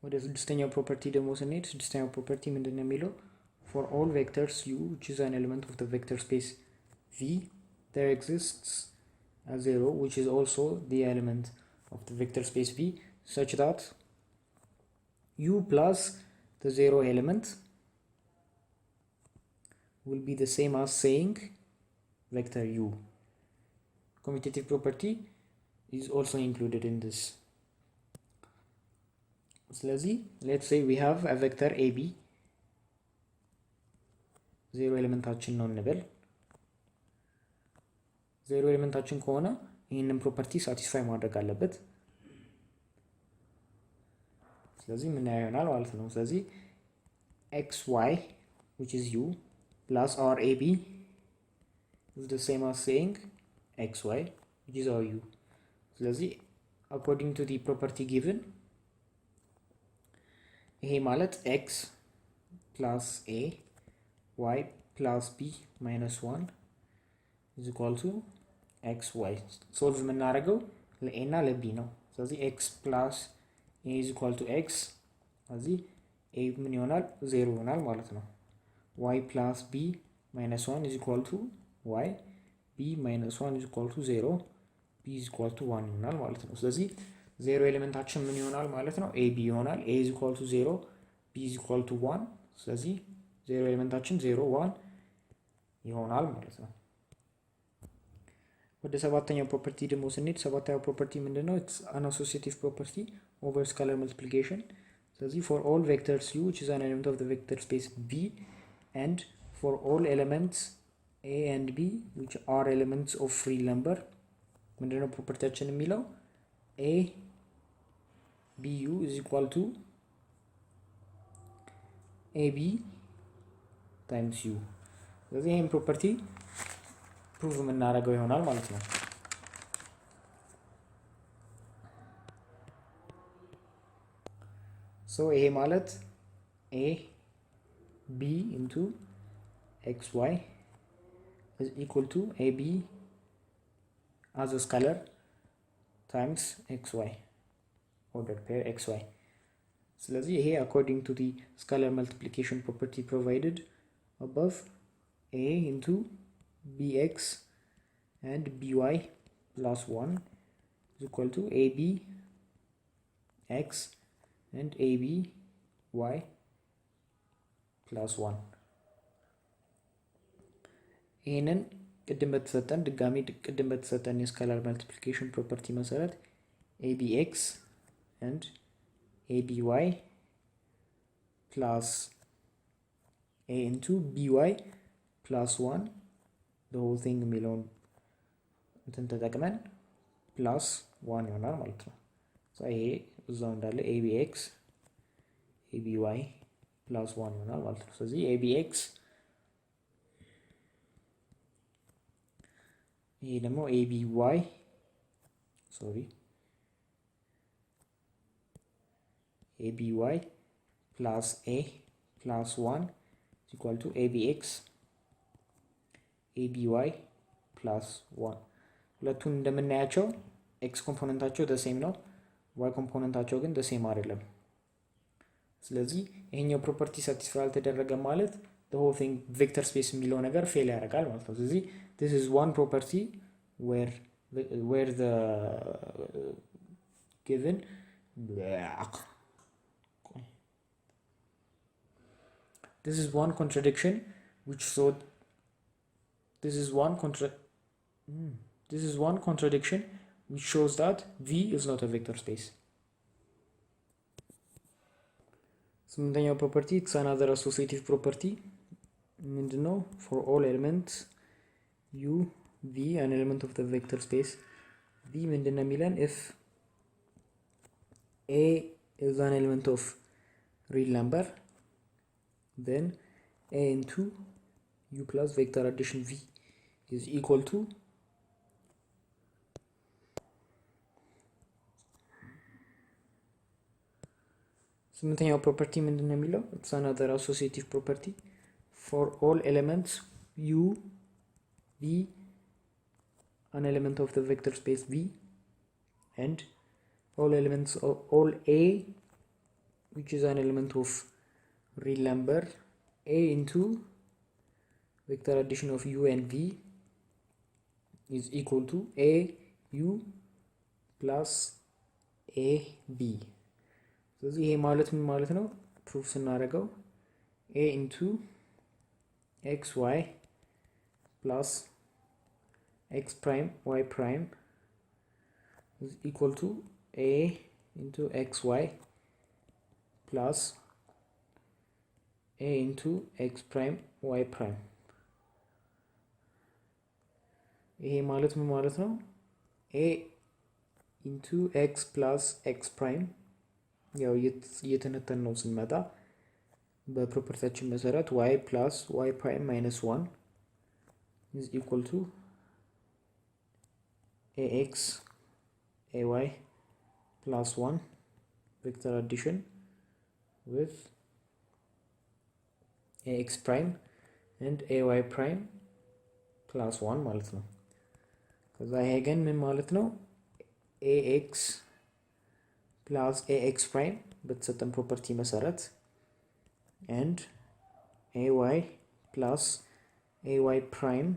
ወደ ስድስተኛው ፕሮፐርቲ ደግሞ ስንሄድ ስድስተኛው ፕሮፐርቲ ምንድን ነው የሚለው for all vectors u which is an element of the vector space v there exists a zero which is also the element of the vector space v such that u plus the zero element will be the same as saying vector u. Commutative property is also included in this. ስለዚህ let's say we have a vector ab ዜሮ ኤሌመንታችን ነው እንበል። ዜሮ ኤሌመንታችን ከሆነ ይህንን ፕሮፐርቲ ሳቲስፋይ ማድረግ አለበት። ስለዚህ ምን ያሆናል ማለት ነው። ስለዚህ xy which is u plus our ab is the same as saying xy which is our u. ስለዚህ according to the property given ይሄ ማለት x plus a y plus b minus 1 is equal to xy. ሶልቭ የምናደርገው ለa እና ለb ነው። ስለዚህ x plus a is equal to x ስለዚህ a ምን ይሆናል 0 ይሆናል ማለት ነው። y plus b minus 1 is equal to y b minus 1 is equal to 0 b is equal to 1 ይሆናል ማለት ነው። ስለዚህ ዜሮ ኤሌመንታችን ምን ይሆናል ማለት ነው ab ይሆናል። a is equal to 0 b is equal to 1 ስለዚህ ዜሮ ኤሌመንታችን 0 1 ይሆናል ማለት ነው። ወደ ሰባተኛው ፕሮፐርቲ ደግሞ ስንሄድ ሰባተኛው ፕሮፐርቲ ምንድነው? it's an associative property over scalar multiplication. ስለዚህ for all vectors u which is an element of the vector space v and for all elements a and b which are elements of real number ምንድነው ፕሮፐርቲያችን የሚለው a bu is equal to ab times u. ስለዚህ ይሄን ፕሮፐርቲ ፕሩቭ የምናደርገው ይሆናል ማለት ነው። ሶ ይሄ ማለት a b into xy is equal to ab as a scalar times xy ordered pair xy. ስለዚህ ይሄ according to the scalar multiplication property provided above a into bx and by plus 1 is equal to ab x and ab y plus 1 ይሄንን ቅድም በተሰጠን ድጋሚ ቅድም በተሰጠን የስካላር መልቲፕሊኬሽን ፕሮፐርቲ መሰረት abx and aby plus a into by plus 1 the whole thing የሚለውን እንትን ተጠቅመን plus 1 ይሆናል ማለት ነው። ይሄ እዛው እንዳለ abx aby plus 1 ይሆናል ማለት ነው። ስለዚህ abx ይሄ ደግሞ aby aby plus a plus 1 is equal to abx aby plus 1 ሁለቱን እንደምናያቸው x ኮምፖነንታቸው the same ነው y ኮምፖነንታቸው ግን the same አይደለም። ስለዚህ ይሄኛው ፕሮፐርቲ ሳቲስፋይ አልተደረገ ማለት the whole thing vector space የሚለው ነገር ፌል ያደርጋል ማለት ነው። ስለዚህ this is one property where the given this is one contradiction which showed this is one contradiction which shows that V is not a vector space. ስምንተኛው property it's another associative property ምንድነው? for all elements u V an element of the vector space V ምንድነው የሚለን if A is an element of real number then a into u plus vector addition v is equal to ስምንተኛው ፕሮፐርቲ ምንድነው የሚለው it's another associative property for all elements u v an element of the vector space V, and all elements of all A, which is an element of real number, A into vector addition of U and V is equal to A U plus A B. ስለዚህ ይሄ ማለት ምን ማለት ነው? ፕሩፍ ስናደርገው A into xy plus x prime y prime is equal to A into xy plus A into x prime y prime. ይሄ ማለት ምን ማለት ነው? A into x plus x prime ያው እየተነተን ነው ስንመጣ በፕሮፐርቲያችን መሰረት y plus y prime minus 1 is equal to ax ay plus 1 vector addition with ax prime and ay prime plus 1 ማለት ነው። ከዛ ይሄ ግን ምን ማለት ነው? ax plus ax prime በተሰጠን ፕሮፐርቲ መሰረት and ay plus ay prime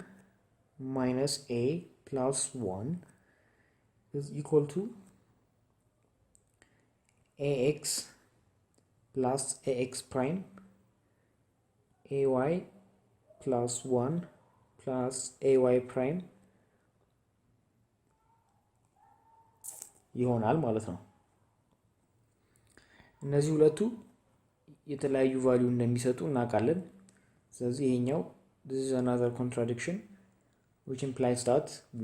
minus a plus 1 is equal to ax plus ax prime ay plus 1 plus ay prime ይሆናል ማለት ነው። እነዚህ ሁለቱ የተለያዩ ቫልዩ እንደሚሰጡ እናውቃለን። ስለዚህ ይሄኛው this is another contradiction which implies that V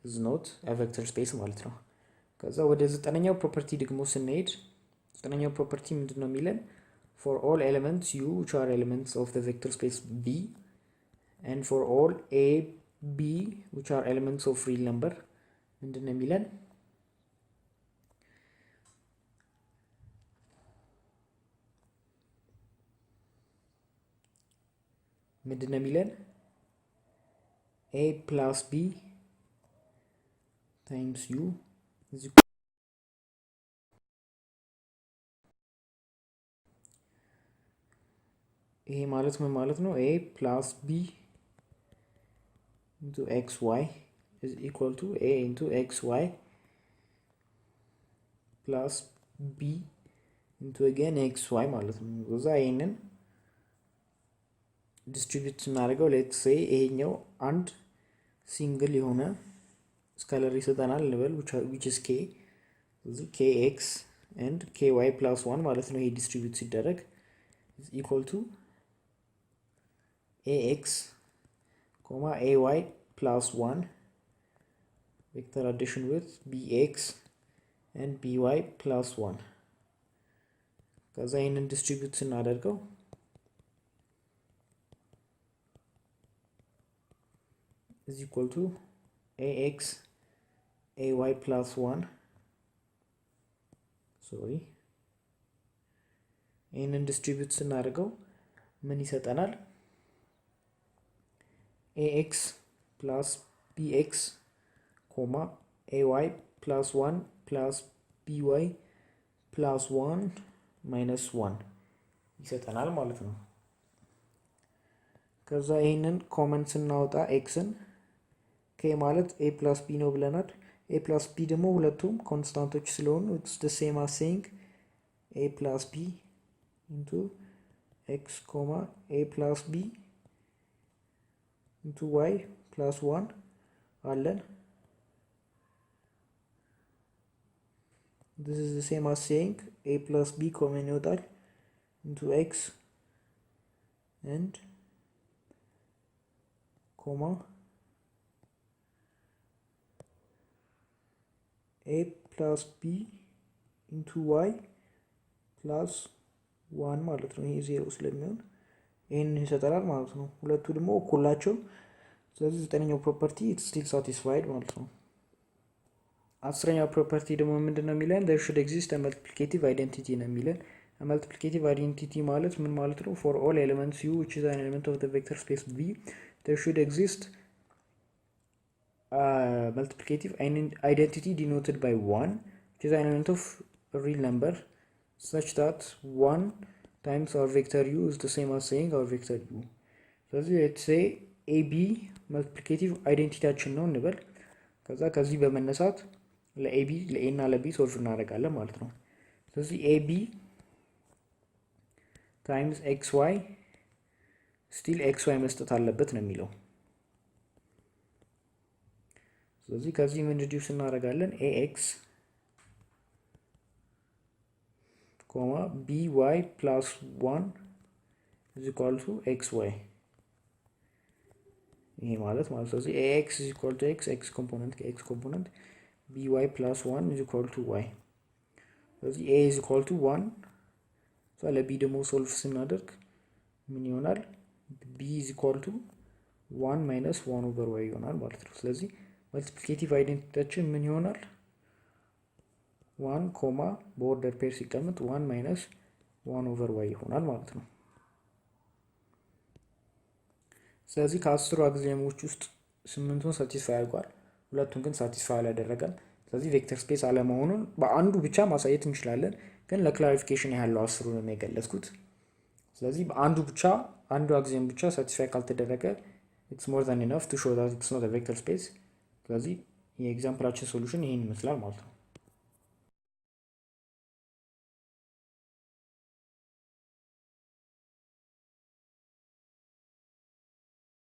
is not a vector space ማለት ነው። ከዛ ወደ ዘጠነኛው ፕሮፐርቲ ደግሞ ስንሄድ ዘጠነኛው ፕሮፐርቲ ምንድነው የሚለን? for all elements U which are elements of the vector space B and for all A B which are elements of real number ምንድነው የሚለን? ምንድነው የሚለን? A plus B times U is ይሄ ማለት ምን ማለት ነው? A plus B into xy is equal to A into xy plus B into again xy ማለት ነው። እዛ ይሄንን ዲስትሪቢዩት ስናደርገው ሌትስ ሴይ ይሄኛው አንድ ሲንግል የሆነ ስካለር ይሰጠናል እንበል which is k kx and ky plus 1 ማለት ነው። ይሄ ዲስትሪቢዩት ሲደረግ is equal to ax ay plus 1 vector addition with bx and by plus 1 ከዛ ይሄንን ዲስትሪቢዩት ስናደርገው is equal to ax ay plus 1 sorry ይሄንን ዲስትሪቢዩት ስናደርገው ምን ይሰጠናል? ax plus bx ay plus 1 plus by plus 1 minus 1 ይሰጠናል ማለት ነው። ከዛ ይሄንን ኮመን ስናወጣ ኤክስን k ማለት a plus b ነው ብለናል። a plus b ደግሞ ሁለቱም ኮንስታንቶች ስለሆኑ it's the same as saying a plus b into x a plus b into y plus 1 አለን። this is the same as saying a plus b ኮመን ይወጣል into x and a plus b into y plus 1 ማለት ነው። ይሄ ዜሮ ስለሚሆን ይሄን ይሰጠናል ማለት ነው። ሁለቱ ደግሞ እኩል ናቸው። ስለዚህ ዘጠነኛው ፕሮፐርቲ it's still satisfied ማለት ነው። አስረኛው ፕሮፐርቲ ደግሞ ምንድነው የሚለን? there should exist a multiplicative identity ነው የሚለን። a multiplicative identity ማለት ምን ማለት ነው? for all elements U which is an element of the vector space B there should exist multiplicative identity denoted by 1, which is an element of a real number such that 1 times our vector u is the same as saying our vector u. ስለዚህ let's say ab multiplicative አይደንቲቲያችን ነው እንበል። ከዛ ከዚህ በመነሳት ለab ለa እና ለb ሶልቭ እናደርጋለን ማለት ነው። ስለዚህ ab times xy still xy መስጠት አለበት ነው የሚለው። ስለዚህ ከዚህ ምን ሪዲዩስ እናደርጋለን ax by plus 1 is equal to xy ይሄ ማለት ስለዚህ ax is equal to x component x component by plus 1 is equal to y ስለዚህ a is equal to 1 so ለb ደግሞ ሶልቭ ስናደርግ ምን ይሆናል b is equal to 1 minus 1 over y ይሆናል ማለት ነው። ስለዚህ multiplicative አይደንቲቲያችን ምን ይሆናል 1 ኮማ በኦርደር ፔር ሲቀመጥ 1 minus 1 over y ይሆናል ማለት ነው። ስለዚህ ከ10 አግዚየሞች ውስጥ 8ቱን ሳቲስፋይ አድርጓል፣ ሁለቱን ግን ሳቲስፋይ አላደረገም። ስለዚህ ቬክተር ስፔስ አለመሆኑን በአንዱ ብቻ ማሳየት እንችላለን፣ ግን ለክላሪፊኬሽን ያለው 10ሩን ነው የገለጽኩት። ስለዚህ በአንዱ ብቻ አንዱ አግዚየም ብቻ ሳቲስፋይ ካልተደረገ it's more than enough to show that it's not a vector space። ስለዚህ የኤግዛምፕላችን ሶሉሽን ይሄን ይመስላል ማለት ነው።